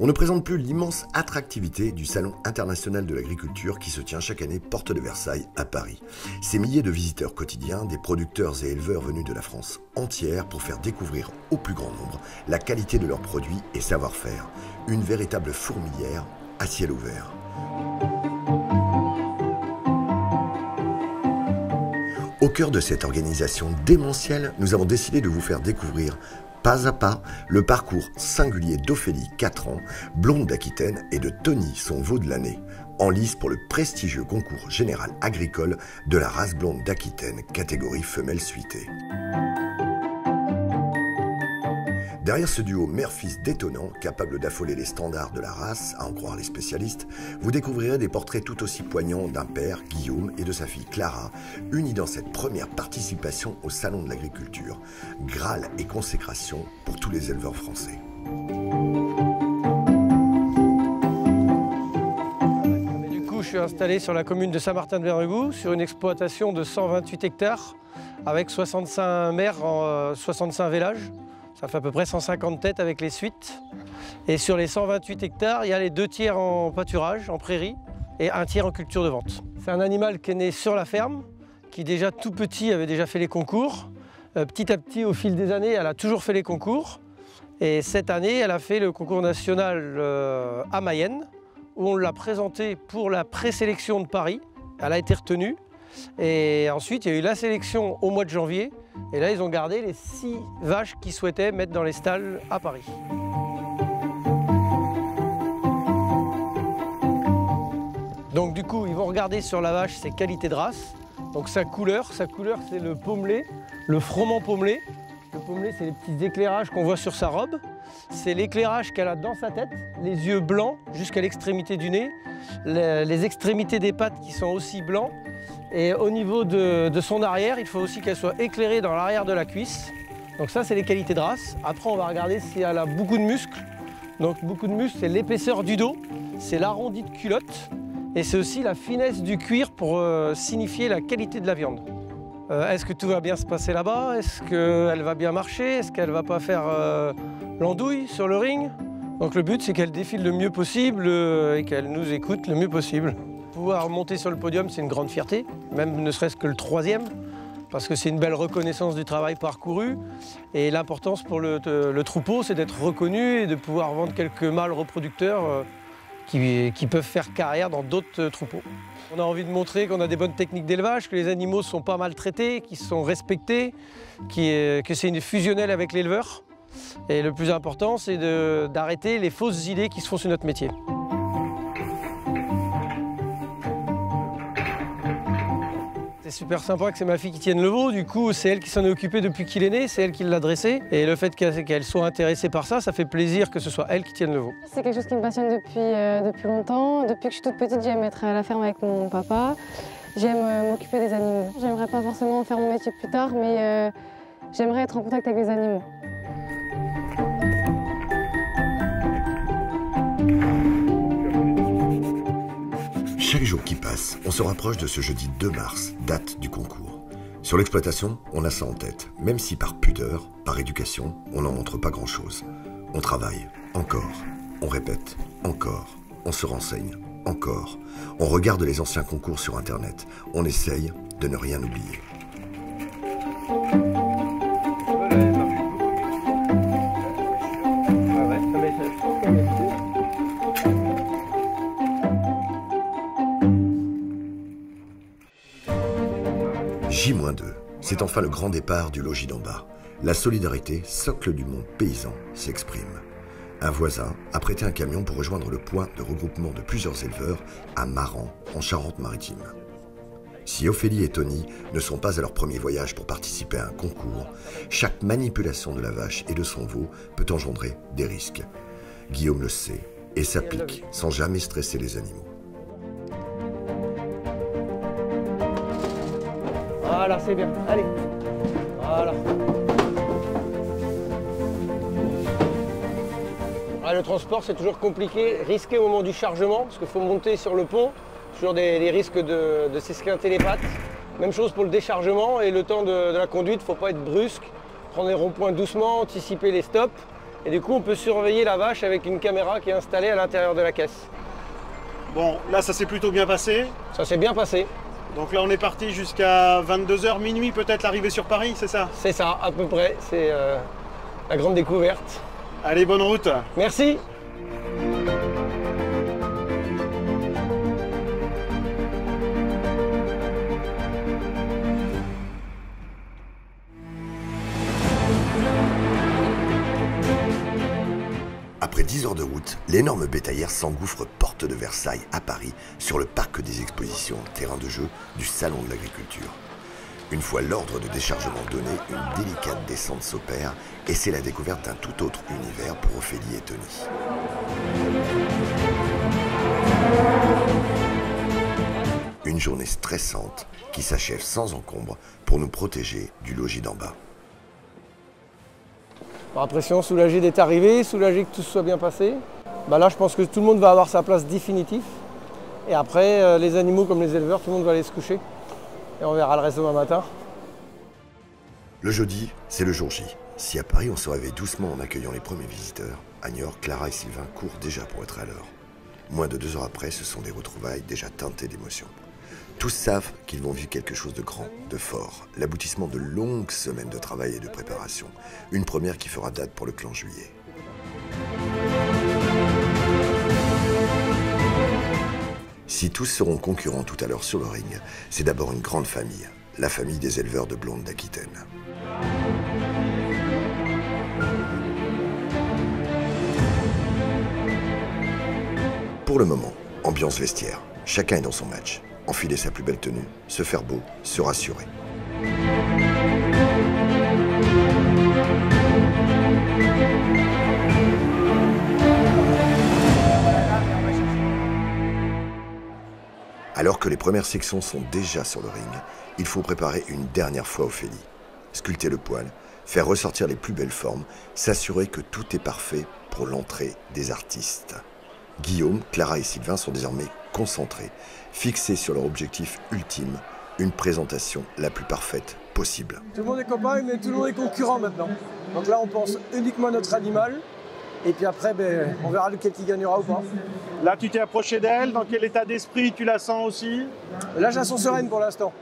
On ne présente plus l'immense attractivité du Salon international de l'agriculture qui se tient chaque année porte de Versailles à Paris. Ces milliers de visiteurs quotidiens, des producteurs et éleveurs venus de la France entière pour faire découvrir au plus grand nombre la qualité de leurs produits et savoir-faire. Une véritable fourmilière à ciel ouvert. Au cœur de cette organisation démentielle, nous avons décidé de vous faire découvrir pas à pas le parcours singulier d'Ophélie, 4 ans, blonde d'Aquitaine, et de Tony, son veau de l'année, en lice pour le prestigieux concours général agricole de la race blonde d'Aquitaine, catégorie femelle suitée. Derrière ce duo mère-fils détonnant, capable d'affoler les standards de la race, à en croire les spécialistes, vous découvrirez des portraits tout aussi poignants d'un père, Guillaume, et de sa fille Clara, unis dans cette première participation au Salon de l'agriculture. Graal et consécration pour tous les éleveurs français. Du coup, je suis installé sur la commune de Saint-Martin-de-Vernegoux, sur une exploitation de 128 hectares, avec 65 mères en 65 vélages. Ça fait à peu près 150 têtes avec les suites. Et sur les 128 hectares, il y a les 2 tiers en pâturage, en prairie, et 1 tiers en culture de vente. C'est un animal qui est né sur la ferme, qui déjà tout petit avait déjà fait les concours. Petit à petit, au fil des années, elle a toujours fait les concours. Et cette année, elle a fait le concours national à Mayenne, où on l'a présenté pour la présélection de Paris. Elle a été retenue. Et ensuite, il y a eu la sélection au mois de janvier. Et là, ils ont gardé les 6 vaches qu'ils souhaitaient mettre dans les stalles à Paris. Donc du coup, ils vont regarder sur la vache ses qualités de race. Donc sa couleur c'est le pommelé, le froment pommelé. Le pommelé, c'est les petits éclairages qu'on voit sur sa robe. C'est l'éclairage qu'elle a dans sa tête, les yeux blancs jusqu'à l'extrémité du nez, les extrémités des pattes qui sont aussi blancs. Et au niveau de son arrière, il faut aussi qu'elle soit éclairée dans l'arrière de la cuisse. Donc ça, c'est les qualités de race. Après, on va regarder si elle a beaucoup de muscles. Donc beaucoup de muscles, c'est l'épaisseur du dos, c'est l'arrondi de culotte et c'est aussi la finesse du cuir pour signifier la qualité de la viande. Est-ce que tout va bien se passer là-bas? Est-ce qu'elle va bien marcher? Est-ce qu'elle ne va pas faire l'andouille sur le ring? Donc le but, c'est qu'elle défile le mieux possible et qu'elle nous écoute le mieux possible. Pouvoir monter sur le podium, c'est une grande fierté, même ne serait-ce que le 3e, parce que c'est une belle reconnaissance du travail parcouru. Et l'importance pour le troupeau, c'est d'être reconnu et de pouvoir vendre quelques mâles reproducteurs qui peuvent faire carrière dans d'autres troupeaux. On a envie de montrer qu'on a des bonnes techniques d'élevage, que les animaux sont pas maltraités, qu'ils sont respectés, que c'est une fusionnelle avec l'éleveur. Et le plus important, c'est d'arrêter les fausses idées qui se font sur notre métier. C'est super sympa que c'est ma fille qui tienne le veau, du coup c'est elle qui s'en est occupée depuis qu'il est né, c'est elle qui l'a dressé. Et le fait qu'elle soit intéressée par ça, ça fait plaisir que ce soit elle qui tienne le veau. C'est quelque chose qui me passionne depuis longtemps. Depuis que je suis toute petite, j'aime être à la ferme avec mon papa. J'aime m'occuper des animaux. J'aimerais pas forcément faire mon métier plus tard, mais j'aimerais être en contact avec les animaux. Chaque jour qui passe, on se rapproche de ce jeudi 2 mars, date du concours. Sur l'exploitation, on a ça en tête, même si par pudeur, par éducation, on n'en montre pas grand-chose. On travaille, encore, on répète, encore, on se renseigne, encore. On regarde les anciens concours sur Internet, on essaye de ne rien oublier. J-2, c'est enfin le grand départ du logis d'en bas. La solidarité, socle du monde paysan, s'exprime. Un voisin a prêté un camion pour rejoindre le point de regroupement de plusieurs éleveurs à Maran, en Charente-Maritime. Si Ophélie et Tony ne sont pas à leur premier voyage pour participer à un concours, chaque manipulation de la vache et de son veau peut engendrer des risques. Guillaume le sait et s'applique sans jamais stresser les animaux. Voilà, c'est bien. Allez. Voilà. Le transport, c'est toujours compliqué, risqué au moment du chargement, parce qu'il faut monter sur le pont. Toujours des risques de s'esquinter les pattes. Même chose pour le déchargement et le temps de la conduite, il ne faut pas être brusque. Prendre les ronds-points doucement, anticiper les stops Et du coup, on peut surveiller la vache avec une caméra qui est installée à l'intérieur de la caisse. Bon, là, ça s'est plutôt bien passé. Ça s'est bien passé. Donc là, on est parti jusqu'à 22h, minuit peut-être, l'arrivée sur Paris, c'est ça? C'est ça, à peu près. C'est la grande découverte. Allez, bonne route. Merci. Après 10 heures de route, l'énorme bétaillère s'engouffre porte de Versailles à Paris sur le parc des expositions, terrain de jeu du Salon de l'Agriculture. Une fois l'ordre de déchargement donné, une délicate descente s'opère et c'est la découverte d'un tout autre univers pour Ophélie et Tony. Une journée stressante qui s'achève sans encombre pour nous protéger du logis d'en bas. Par impression, soulagé d'être arrivé, soulagé que tout se soit bien passé. Là, je pense que tout le monde va avoir sa place définitive. Et après, les animaux comme les éleveurs, tout le monde va aller se coucher. Et on verra le reste demain matin. Le jeudi, c'est le jour J. Si à Paris, on se réveille doucement en accueillant les premiers visiteurs, à Niort, Clara et Sylvain courent déjà pour être à l'heure. Moins de 2 heures après, ce sont des retrouvailles déjà teintées d'émotion. Tous savent qu'ils vont vivre quelque chose de grand, de fort, l'aboutissement de longues semaines de travail et de préparation. Une première qui fera date pour le clan Juillet. Si tous seront concurrents tout à l'heure sur le ring, c'est d'abord une grande famille, la famille des éleveurs de blondes d'Aquitaine. Pour le moment, ambiance vestiaire, chacun est dans son match. Enfiler sa plus belle tenue, se faire beau, se rassurer. Alors que les premières sections sont déjà sur le ring, il faut préparer une dernière fois Ophélie. Sculpter le poil, faire ressortir les plus belles formes, s'assurer que tout est parfait pour l'entrée des artistes. Guillaume, Clara et Sylvain sont désormais concentrés, fixés sur leur objectif ultime, une présentation la plus parfaite possible. Tout le monde est copain, mais tout le monde est concurrent maintenant. Donc là, on pense uniquement à notre animal. Et puis après, on verra lequel qui gagnera ou pas. Là, tu t'es approché d'elle. Dans quel état d'esprit tu la sens aussi? Là, je la sens sereine pour l'instant.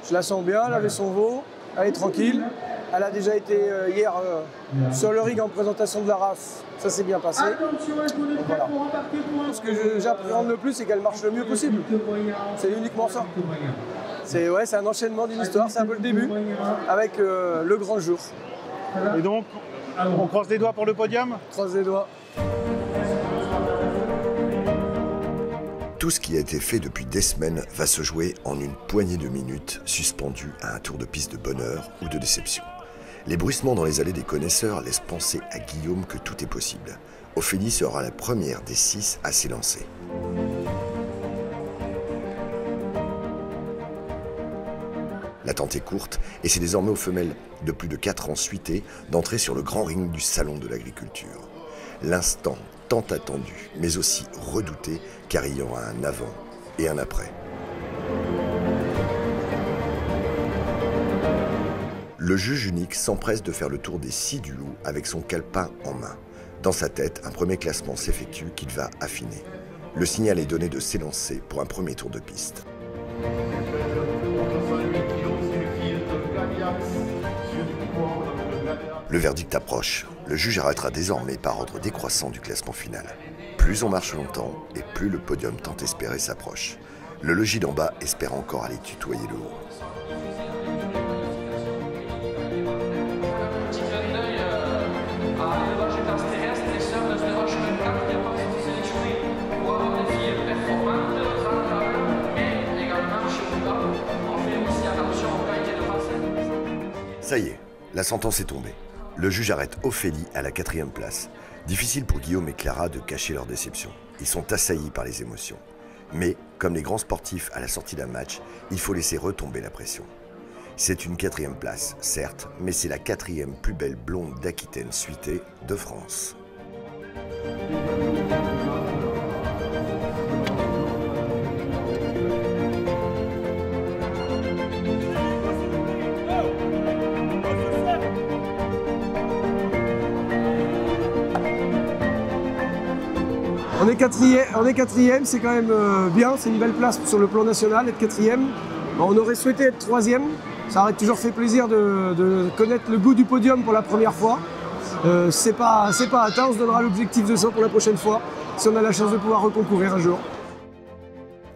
Je la sens bien, elle avait son veau, elle est tranquille. Elle a déjà été hier sur le ring en présentation de la race. Ça s'est bien passé. Donc voilà. Ce que j'appréhende le plus, c'est qu'elle marche le mieux possible. C'est uniquement ça. C'est un enchaînement d'une histoire, c'est un peu le début, avec le grand jour. Et donc, on croise les doigts pour le podium? Croise les doigts. Tout ce qui a été fait depuis des semaines va se jouer en une poignée de minutes, suspendu à un tour de piste de bonheur ou de déception. Les bruissements dans les allées des connaisseurs laissent penser à Guillaume que tout est possible. Ophélie sera la première des 6 à s'élancer. L'attente est courte et c'est désormais aux femelles de plus de 4 ans suitées d'entrer sur le grand ring du Salon de l'Agriculture. L'instant tant attendu, mais aussi redouté, car il y aura un avant et un après. Le juge unique s'empresse de faire le tour des 6 duos avec son calepin en main. Dans sa tête, un premier classement s'effectue qu'il va affiner. Le signal est donné de s'élancer pour un premier tour de piste. Le verdict approche. Le juge arrêtera désormais par ordre décroissant du classement final. Plus on marche longtemps et plus le podium tant espéré s'approche. Le logis d'en bas espère encore aller tutoyer le haut. Ça y est, la sentence est tombée. Le juge arrête Ophélie à la 4e place. Difficile pour Guillaume et Clara de cacher leur déception. Ils sont assaillis par les émotions. Mais, comme les grands sportifs à la sortie d'un match, il faut laisser retomber la pression. C'est une 4e place, certes, mais c'est la 4e plus belle blonde d'Aquitaine suitée de France. est quatrième, c'est quand même bien, c'est une belle place sur le plan national, être quatrième. On aurait souhaité être troisième, ça aurait toujours fait plaisir de connaître le goût du podium pour la première fois. C'est pas atteint, on se donnera l'objectif de ça pour la prochaine fois, si on a la chance de pouvoir reconcourir un jour.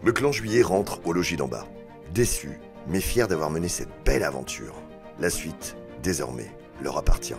Le clan Juillet rentre au logis d'en bas. Déçu, mais fier d'avoir mené cette belle aventure. La suite, désormais, leur appartient.